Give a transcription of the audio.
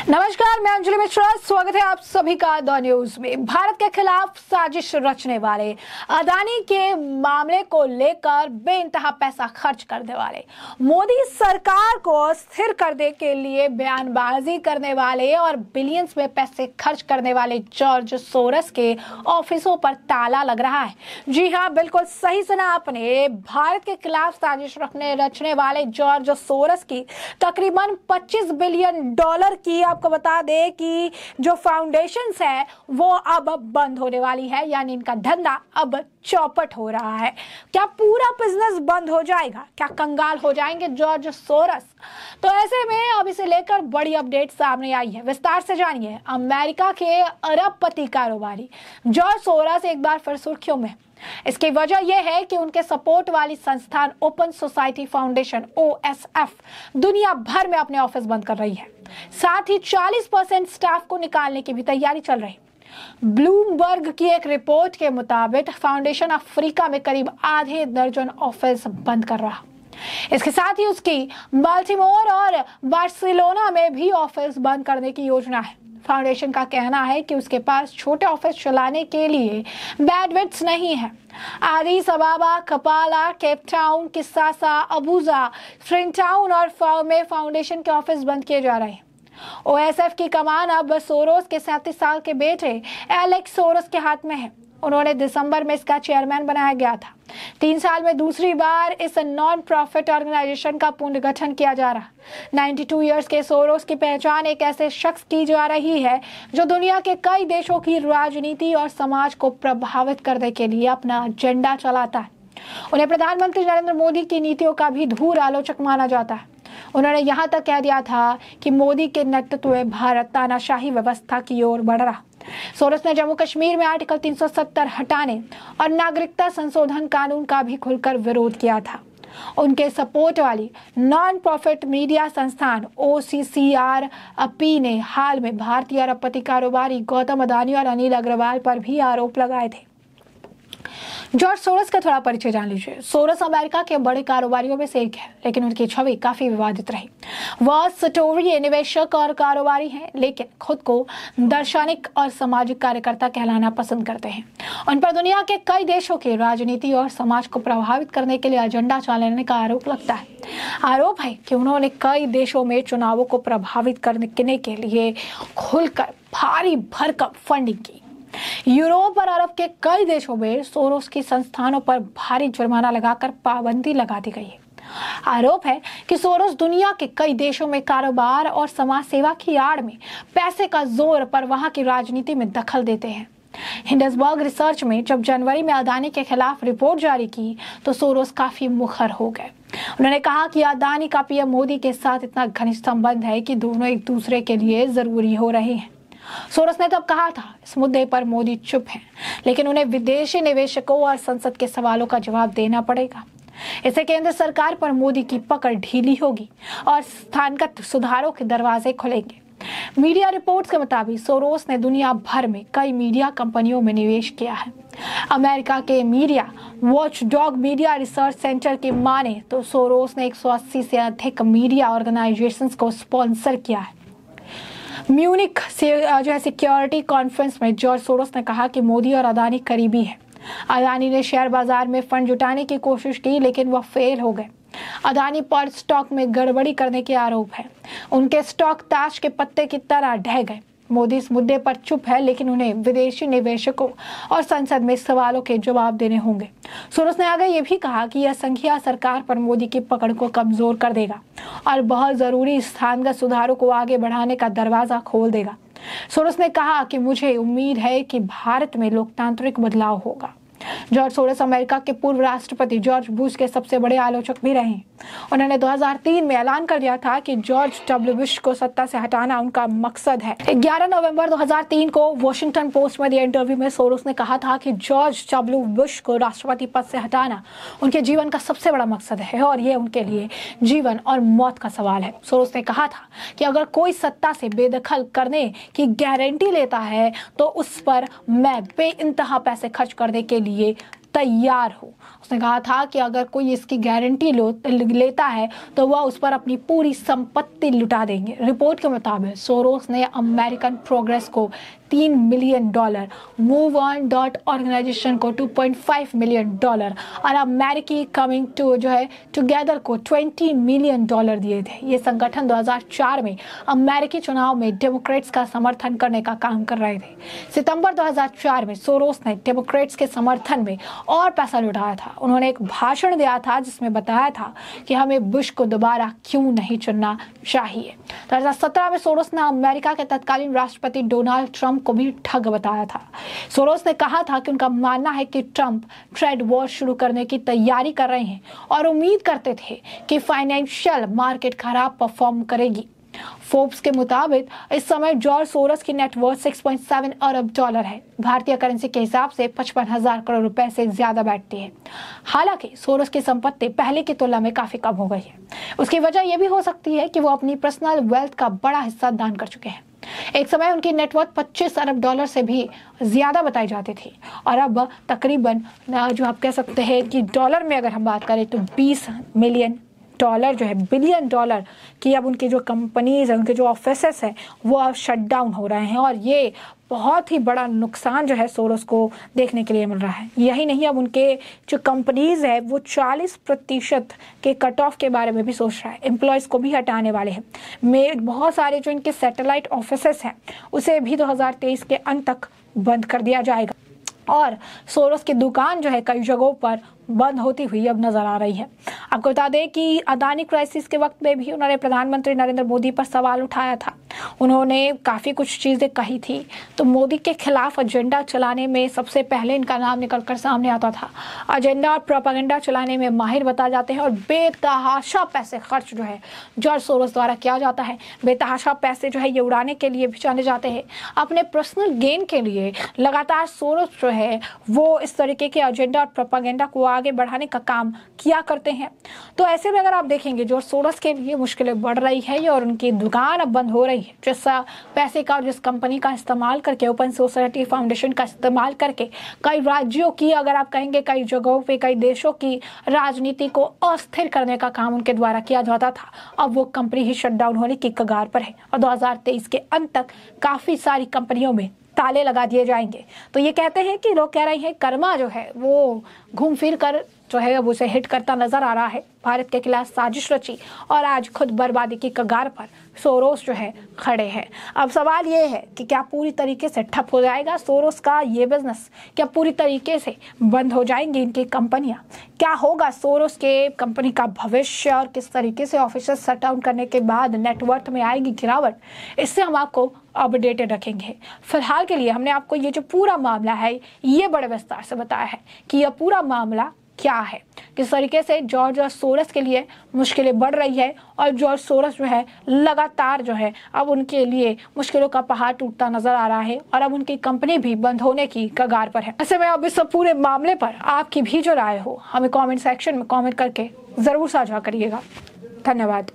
नमस्कार, मैं अंजलि मिश्रा। स्वागत है आप सभी का द न्यूज में। भारत के खिलाफ साजिश रचने वाले, अदानी के मामले को लेकर बेइंतहा पैसा खर्च करने वाले, मोदी सरकार को अस्थिर करने के लिए बयानबाजी करने वाले और बिलियंस में पैसे खर्च करने वाले जॉर्ज सोरस के ऑफिसों पर ताला लग रहा है। जी हाँ, बिल्कुल सही सुना आपने। भारत के खिलाफ साजिश रचने वाले जॉर्ज सोरस की तकरीबन $25 बिलियन की, आपको बता दें कि जो फाउंडेशंस है वो अब बंद होने वाली है, यानी इनका धंधा अब चौपट हो रहा है। क्या पूरा बिजनेस बंद हो जाएगा? क्या कंगाल हो जाएंगे जॉर्ज सोरस? तो ऐसे में अब इसे लेकर बड़ी अपडेट सामने आई है। विस्तार से जानिए। अमेरिका के अरबपति कारोबारी जॉर्ज सोरस एक बार फिर सुर्खियों में। इसकी वजह यह है कि उनके सपोर्ट वाली संस्थान ओपन सोसाइटी फाउंडेशन OSF दुनिया भर में अपने ऑफिस बंद कर रही है। साथ ही 40% स्टाफ को निकालने की भी तैयारी चल रही। ब्लूमबर्ग की एक रिपोर्ट के मुताबिक फाउंडेशन अफ्रीका में करीब आधे दर्जन ऑफिस बंद कर रहा। इसके साथ ही उसकी बाल्टीमोर और बार्सिलोना में भी ऑफिस बंद करने की योजना है। फाउंडेशन का कहना है कि उसके पास छोटे ऑफिस चलाने के लिए बैंडविड्थ नहीं है। Addis Ababa, Kampala, Cape Town, Kinshasa, Abuja, Freetown और में फाउंडेशन के ऑफिस बंद किए जा रहे हैं। OSF की कमान अब सोरोस के 37 साल के बेटे एलेक्स सोरोस के हाथ में है। उन्होंने दिसंबर में इसका चेयरमैन बनाया गया था। 3 साल में दूसरी बार इस नॉन प्रॉफिट ऑर्गेनाइजेशन का पुनर्गठन किया जा रहा। 92 इयर्स के सोरोस की पहचान एक ऐसे शख्स की जा रही है जो दुनिया के कई देशों की राजनीति और समाज को प्रभावित करने के लिए अपना एजेंडा चलाता है। उन्हें प्रधानमंत्री नरेंद्र मोदी की नीतियों का भी धूर आलोचक माना जाता है। उन्होंने यहाँ तक कह दिया था कि मोदी के नेतृत्व में भारत तानाशाही व्यवस्था की ओर बढ़ रहा। सोरस ने जम्मू कश्मीर में आर्टिकल 370 हटाने और नागरिकता संशोधन कानून का भी खुलकर विरोध किया था। उनके सपोर्ट वाली नॉन प्रॉफिट मीडिया संस्थान OCCRP ने हाल में भारतीय अरबपति कारोबारी गौतम अदानी और अनिल अग्रवाल पर भी आरोप लगाए थे। जॉर्ज सोरस का थोड़ा परिचय जान लीजिए। सोरस अमेरिका के बड़े कारोबारियों में से एक है, लेकिन उनकी छवि काफी विवादित रही। वह सटोरी निवेशक और कारोबारी हैं, लेकिन खुद को दार्शनिक और सामाजिक कार्यकर्ता कहलाना पसंद करते हैं। उन पर दुनिया के कई देशों की राजनीति और समाज को प्रभावित करने के लिए एजेंडा चलाने का आरोप लगता है। आरोप है कि उन्होंने कई देशों में चुनावों को प्रभावित करने के लिए खुलकर भारी भरकम फंडिंग की। यूरोप और अरब के कई देशों में सोरोस की संस्थानों पर भारी जुर्माना लगाकर पाबंदी लगा दी गई है। आरोप है कि सोरोस दुनिया के कई देशों में कारोबार और समाज सेवा की आड़ में पैसे का जोर पर वहां की राजनीति में दखल देते हैं। हिंडसबर्ग रिसर्च में जब जनवरी में अदानी के खिलाफ रिपोर्ट जारी की तो सोरोस काफी मुखर हो गए। उन्होंने कहा कि अदानी का PM मोदी के साथ इतना घनिष्ठ संबंध है कि दोनों एक दूसरे के लिए जरूरी हो रहे हैं। सोरस ने तब कहा था, इस मुद्दे पर मोदी चुप हैं, लेकिन उन्हें विदेशी निवेशकों और संसद के सवालों का जवाब देना पड़ेगा। इससे केंद्र सरकार पर मोदी की पकड़ ढीली होगी और स्थानगत सुधारों के दरवाजे खुलेंगे। मीडिया रिपोर्ट्स के मुताबिक सोरोस ने दुनिया भर में कई मीडिया कंपनियों में निवेश किया है। अमेरिका के media watchdog media research centre की माने तो सोरोस ने 180 से अधिक मीडिया ऑर्गेनाइजेशंस को स्पॉन्सर किया है। म्यूनिक से सिक्योरिटी कॉन्फ्रेंस में जॉर्ज सोरोस ने कहा कि मोदी और अदानी करीबी है। अदानी ने शेयर बाजार में फंड जुटाने की कोशिश की, लेकिन वह फेल हो गए। अदानी पर स्टॉक में गड़बड़ी करने के आरोप है। उनके स्टॉक ताश के पत्ते की तरह ढह गए। मोदी इस मुद्दे पर चुप है, लेकिन उन्हें विदेशी निवेशकों और संसद में सवालों के जवाब देने होंगे। सोरस ने आगे ये भी कहा कि यह संघीय सरकार पर मोदी की पकड़ को कमजोर कर देगा और बहुत जरूरी स्थानगत सुधारों को आगे बढ़ाने का दरवाजा खोल देगा। सोरस ने कहा कि मुझे उम्मीद है कि भारत में लोकतांत्रिक बदलाव होगा। जॉर्ज सोरस अमेरिका के पूर्व राष्ट्रपति जॉर्ज बुश के सबसे बड़े आलोचक भी रहे। उन्होंने 2003 में ऐलान कर दिया था कि जॉर्ज W बुश को सत्ता से हटाना उनका मकसद है। 11 नवंबर 2003 को वॉशिंगटन पोस्ट में दिए इंटरव्यू में सोरस ने कहा था कि जॉर्ज W बुश को राष्ट्रपति पद से हटाना उनके जीवन का सबसे बड़ा मकसद है और ये उनके लिए जीवन और मौत का सवाल है। सोरस ने कहा था कि अगर कोई सत्ता से बेदखल करने की गारंटी लेता है तो उस पर मैं बेइंतहा पैसे खर्च करने के लिए तैयार हो। उसने कहा था कि अगर कोई इसकी गारंटी लेता है तो वह उस पर अपनी पूरी संपत्ति लुटा देंगे। रिपोर्ट के मुताबिक सोरोस ने अमेरिकन प्रोग्रेस को $3 million, move on dot organisation को $2.5 मिलियन और अमेरिकी कमिंग टू टुगेदर को $20 मिलियन दिए थे। ये संगठन 2004 में अमेरिकी चुनाव में डेमोक्रेट्स का समर्थन करने का काम कर रहे थे। सितंबर 2004 में सोरोस ने डेमोक्रेट्स के समर्थन में और पैसा लुटाया था। उन्होंने एक भाषण दिया था जिसमें बताया था कि हमें बुश को दोबारा क्यों नहीं चुनना चाहिए। 2017 में सोरोस ने अमेरिका के तत्कालीन राष्ट्रपति डोनाल्ड ट्रंप को भी ठग बताया था। सोरोस ने कहा था कि उनका मानना है कि ट्रंप ट्रेड वॉर शुरू करने की तैयारी कर रहे हैं और उम्मीद करते थे कि फाइनेंशियल मार्केट खराब परफॉर्म करेगी। फोर्ब्स के मुताबिक इस समय जॉर्ज सोरोस की नेटवर्थ $6.7 अरब है। भारतीय करेंसी के हिसाब से 55,000 करोड़ रुपए से ज्यादा बैठती है। हालांकि सोरोस की संपत्ति पहले की तुलना में काफी कम हो गई है। उसकी वजह यह भी हो सकती है कि वो अपनी पर्सनल वेल्थ का बड़ा हिस्सा दान कर चुके हैं। एक समय उनकी नेटवर्थ $25 अरब से भी ज्यादा बताई जाती थी और अब तकरीबन जो आप कह सकते हैं कि डॉलर में अगर हम बात करें तो $20 मिलियन बिलियन डॉलर की अब उनकी जो कंपनीज है, उनके जो ऑफिसेस हैं वो अब शट डाउन हो रहे हैं और ये बहुत ही बड़ा नुकसान सोरोस को देखने के लिए मिल रहा है। यही नहीं, अब उनके जो कंपनीज है वो 40% के कट ऑफ के बारे में भी सोच रहा है। एम्प्लॉयज को भी हटाने वाले हैं। बहुत सारे जो इनके सैटेलाइट ऑफिसेस हैं उसे भी 2023 के अंत तक बंद कर दिया जाएगा और सोरोस की दुकान कई जगहों पर बंद होती हुई अब नजर आ रही है। आपको बता दें कि अदानी क्राइसिस के वक्त में भी उन्होंने प्रधानमंत्री नरेंद्र मोदी पर सवाल उठाया था। उन्होंने काफ़ी कुछ चीज़ें कही थी, तो मोदी के खिलाफ एजेंडा चलाने में सबसे पहले इनका नाम निकलकर सामने आता था। एजेंडा और प्रोपेगेंडा चलाने में माहिर बताए जाते हैं और बेतहाशा पैसे खर्च जॉर्ज सोरोस द्वारा किया जाता है। बेतहाशा पैसे ये उड़ाने के लिए भी जाने जाते हैं। अपने पर्सनल गेन के लिए लगातार सोरोस वो इस तरीके के एजेंडा और प्रोपेगेंडा को आगे बढ़ाने का काम किया करते हैं। तो ऐसे में अगर आप देखेंगे जॉर्ज सोरोस के लिए मुश्किलें बढ़ रही है और उनकी दुकान अब बंद हो रही है। जिस पैसे का और जिस कंपनी का इस्तेमाल करके, ओपन सोसाइटी फाउंडेशन का इस्तेमाल करके कई राज्यों की, अगर आप कहेंगे कई जगहों पे, कई देशों की राजनीति को अस्थिर करने का काम उनके द्वारा किया जाता था, अब वो कंपनी ही शटडाउन होने की कगार पर है और 2023 के अंत तक काफी सारी कंपनियों में ताले लगा दिए जाएंगे। तो ये कहते हैं कि लोग कह रहे हैं कर्मा वो घूम फिर कर अब उसे हिट करता नजर आ रहा है। भारत के खिलाफ साजिश रची और आज खुद बर्बादी की कगार पर सोरोस खड़े हैं। अब सवाल ये है कि क्या पूरी तरीके से ठप हो जाएगा सोरोस का ये बिजनेस? क्या पूरी तरीके से बंद हो जाएंगी इनकी कंपनियां? क्या होगा सोरोस के कंपनी का भविष्य और किस तरीके से ऑफिस शट डाउन करने के बाद नेटवर्थ में आएगी गिरावट? इससे हम आपको अपडेटेड रखेंगे। फिलहाल के लिए हमने आपको ये जो पूरा मामला है ये बड़े विस्तार से बताया है कि यह पूरा मामला क्या है, किस तरीके से जॉर्ज सोरोस के लिए मुश्किलें बढ़ रही है और जॉर्ज सोरोस लगातार अब उनके लिए मुश्किलों का पहाड़ टूटता नजर आ रहा है और अब उनकी कंपनी भी बंद होने की कगार पर है। ऐसे में अब इस पूरे मामले पर आपकी भी जो राय हो हमें कमेंट सेक्शन में कमेंट करके जरूर साझा करिएगा। धन्यवाद।